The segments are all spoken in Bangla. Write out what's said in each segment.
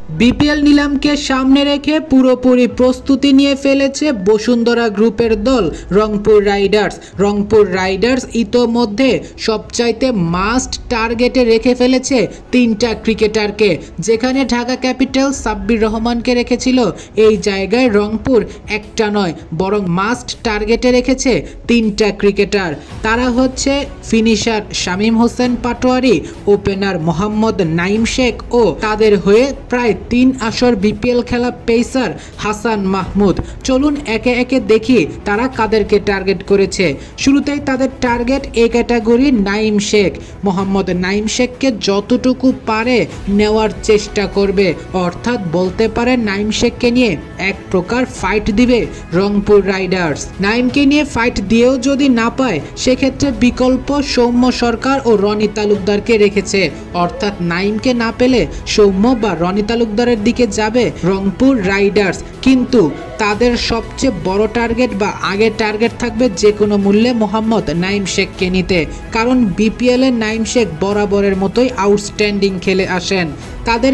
বিপিএল নিলামকে সামনে রেখে পুরোপুরি প্রস্তুতি নিয়ে ফেলেছে বসুন্ধরা গ্রুপের দল রংপুর রাইডার্স। রংপুর রাইডার্স ইতোমধ্যে সবচাইতে মাস্ট টার্গেটে রেখে ফেলেছে তিনটা ক্রিকেটারকে। যেখানে ঢাকা ক্যাপিটাল সাব্বির রহমানকে রেখেছিল, এই জায়গায় রংপুর একটা নয় বরং মাস্ট টার্গেটে রেখেছে তিনটা ক্রিকেটার। তারা হচ্ছে ফিনিশার শামীম হোসেন পাটোয়ারি, ওপেনার মোহাম্মদ নাইম শেখ ও তাদের হয়ে প্রায় 3 আসর বিপিএল খেলা পেসার হাসান মাহমুদ। চলুন একে একে দেখি তারা কাদেরকে টার্গেট করেছে। শুরুতেই তাদের target A category Naim Sheikh. Mohammad Naim শেখকে যতটুকু পারে নেওয়ার চেষ্টা করবে, অর্থাৎ বলতে পারে নাইম শেখকে নিয়ে এক প্রকার ফাইট দিবে রংপুর রাইডার্স। নাইমকে নিয়ে ফাইট দিয়েও যদি না পায়, সেক্ষেত্রে বিকল্প সৌম্য সরকার ও রনি তালুকদারকে রেখেছে। অর্থাৎ নাইমকে না পেলে সৌম্য বা রনি তালুকদারের দিকে যাবে রংপুর রাইডার্স। কিন্তু তাদের সবচেয়ে বড় টার্গেট বা আগের টার্গেট থাকবে যে কোনো মূল্যে মোহাম্মদ নাইম শেখকে নিতে, কারণ বিপিএলে নাইম শেখ বরাবরের মতোই আউটস্ট্যান্ডিং খেলে আসেন। তাদের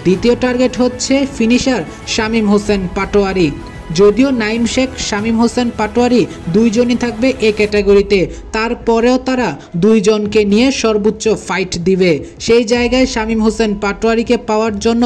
দ্বিতীয় টার্গেট হচ্ছে ফিনিশার শামীম হোসেন পাটোয়ারি। যদিও নাইম শেখ শামীম হোসেন পাটোয়ারি দুইজনই থাকবে এ ক্যাটাগরিতে, তারপরেও তারা দুইজনকে নিয়ে সর্বোচ্চ ফাইট দিবে। সেই জায়গায় শামীম হোসেন পাটোয়ারিকে পাওয়ার জন্য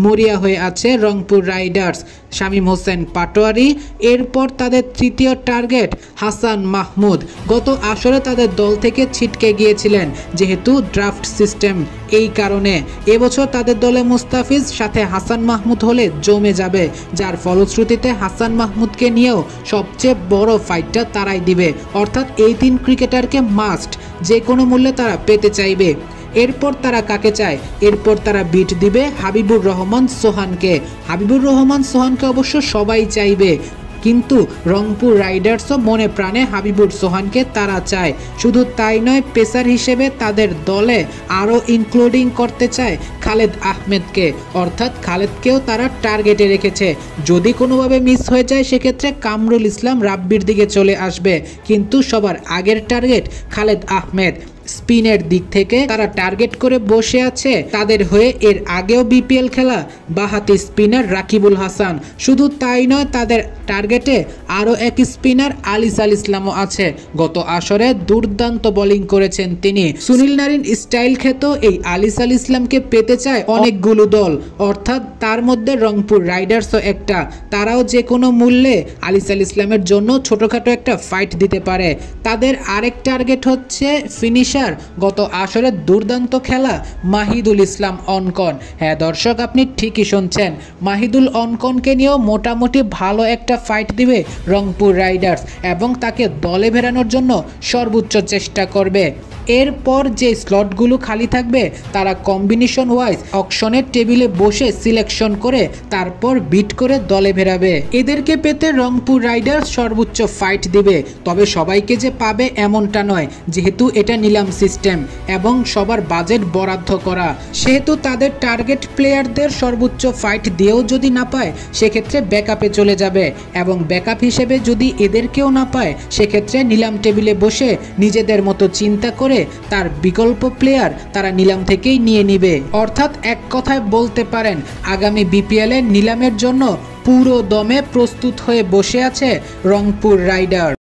মরিয়া হয়ে আছে রংপুর রাইডার্স। শামীম হোসেন পাটোয়ারি। এরপর তাদের তৃতীয় টার্গেট হাসান মাহমুদ। গত আসরে তাদের দল থেকে ছিটকে গিয়েছিলেন যেহেতু ড্রাফট সিস্টেম, এই কারণে এবছর তাদের দলে মুস্তাফিজ সাথে হাসান মাহমুদ হলে জমে যাবে, যার ফলশ্রুতিতে হাসান মাহমুদকে নিয়েও সবচেয়ে বড় ফাইটটা তারাই দিবে। অর্থাৎ এই 3 ক্রিকেটারকে মাস্ট যে কোনো মূল্যে তারা পেতে চাইবে। এরপর তারা কাকে চায়? এরপর তারা বিট দিবে হাবিবুর রহমান সোহানকে। হাবিবুর রহমান সোহানকে অবশ্য সবাই চাইবে, কিন্তু রংপুর রাইডার্সও মনে প্রাণে হাবিবুর সোহানকে তারা চায়। শুধু তাই নয়, পেসার হিসেবে তাদের দলে আরও ইনক্লুডিং করতে চায় খালেদ আহমেদকে। অর্থাৎ খালেদকেও তারা টার্গেটে রেখেছে। যদি কোনোভাবে মিস হয়ে যায়, সেক্ষেত্রে কামরুল ইসলাম রাব্বির দিকে চলে আসবে, কিন্তু সবার আগের টার্গেট খালেদ আহমেদ। স্পিনের দিক থেকে তারা টার্গেট করে বসে আছে তাদের হয়ে এর আগেও বিপিএল খেলা বাহাতি স্পিনার রাকিবুল হাসান। শুধু তাই নয়, তাদের টার্গেটে আরও এক স্পিনার আলিস আল ইসলামও আছে। গত আসরে দুর্দান্ত বোলিং করেছেন তিনি। সুনীল নারিন স্টাইল খ্যাত এই আলিস আল ইসলামকে পেতে চায় অনেকগুলো দল, অর্থাৎ তার মধ্যে রংপুর রাইডার্সও একটা। তারাও যে কোনো মূল্যে আলিস আল ইসলামের জন্য ছোটোখাটো একটা ফাইট দিতে পারে। তাদের আরেক টার্গেট হচ্ছে ফিনিশার গত আসরে দুর্দান্ত খেলা মাহিদুল ইসলাম অনকন। হ্যাঁ দর্শক, আপনি ঠিকই শুনছেন, মাহিদুল অনকনকে নিয়েও মোটামুটি ভালো একটা ফাইট দিবে রংপুর রাইডার্স এবং তাকে দলে ফেরানোর জন্য সর্বোচ্চ চেষ্টা করবে। এরপর যে স্লটগুলো খালি থাকবে, তারা কম্বিনেশন ওয়াইজ অকশনের টেবিলে বসে সিলেকশন করে তারপর বিট করে দলে ফেরাবে। এদেরকে পেতে রংপুর রাইডার্স সর্বোচ্চ ফাইট দিবে। তবে সবাইকে যে পাবে এমনটা নয়, যেহেতু এটা নিলাম সিস্টেম এবং সবার বাজেট বরাদ্দ করা, সেহেতু তাদের টার্গেট প্লেয়ারদের সর্বোচ্চ ফাইট দিয়েও যদি না পায়, সেক্ষেত্রে ব্যাকআপে চলে যাবে এবং ব্যাকআপ হিসেবে যদি এদেরকেও না পায়, সেক্ষেত্রে নিলাম টেবিলে বসে নিজেদের মতো চিন্তা করে তার বিকল্প প্লেয়ার তারা নিলাম থেকেই নিয়ে নিবে। অর্থাৎ এক কথায় বলতে পারেন, আগামী বিপিএলে নিলামের জন্য পুরো দমে প্রস্তুত হয়ে বসে আছে রংপুর রাইডার্স।